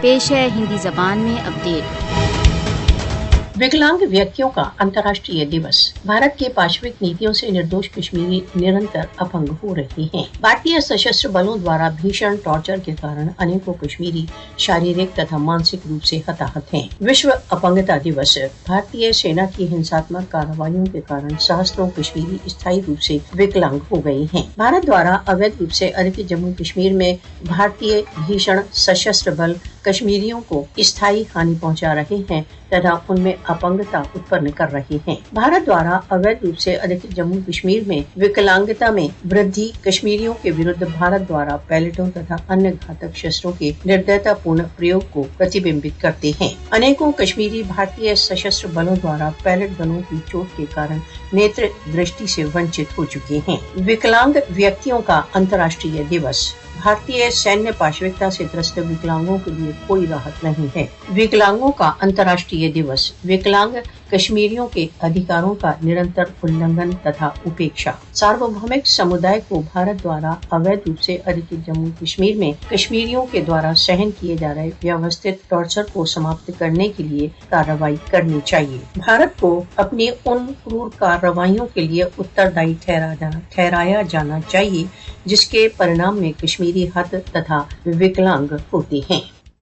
पेश है हिंदी जबान में अपडेट। विकलांग व्यक्तियों का अंतर्राष्ट्रीय दिवस। भारत के पाशविक नीतियों से निर्दोष कश्मीरी निरंतर अपंग हो रहे हैं। भारतीय सशस्त्र बलों द्वारा भीषण टॉर्चर के कारण अनेकों कश्मीरी शारीरिक तथा मानसिक रूप से हताहत हैं। विश्व अपंगता दिवस। भारतीय सेना की हिंसात्मक कार्रवाइयों के कारण सहस्त्रों कश्मीरी स्थायी रूप से विकलांग हो गए हैं। भारत द्वारा अवैध रूप से अधिकृत जम्मू कश्मीर में भारतीय भीषण सशस्त्र बल कश्मीरियों को स्थायी हानि पहुंचा रहे हैं तथा उनमें अपंगता उत्पन्न कर रहे हैं। भारत द्वारा अवैध रूप से अधिकृत जम्मू कश्मीर में विकलांगता में वृद्धि कश्मीरियों के विरुद्ध भारत द्वारा पैलेटों तथा अन्य घातक शस्त्रों के निर्दयतापूर्ण प्रयोग को प्रतिबिंबित करते हैं। अनेकों कश्मीरी भारतीय सशस्त्र बलों द्वारा पैलेट गनों की चोट के कारण नेत्र दृष्टि से वंचित हो चुके हैं। विकलांग व्यक्तियों का अंतर्राष्ट्रीय दिवस। भारतीय सैन्य पाशविकता से ग्रस्त विकलांगों के लिए कोई राहत नहीं है। विकलांगों का अंतर्राष्ट्रीय दिवस। विकलांग कश्मीरियों के अधिकारों का निरंतर उल्लंघन तथा उपेक्षा। सार्वभौमिक समुदाय को भारत द्वारा अवैध रूप से अधिकृत जम्मू कश्मीर में कश्मीरियों के द्वारा सहन किए जा रहे व्यवस्थित टॉर्चर को समाप्त करने के लिए कार्रवाई करनी चाहिए। भारत को अपनी उन क्रूर कार्रवाइयों के लिए उत्तरदायी ठहराया जाना चाहिए जिसके परिणाम में कश्मीरी हत तथा विकलांग होते हैं।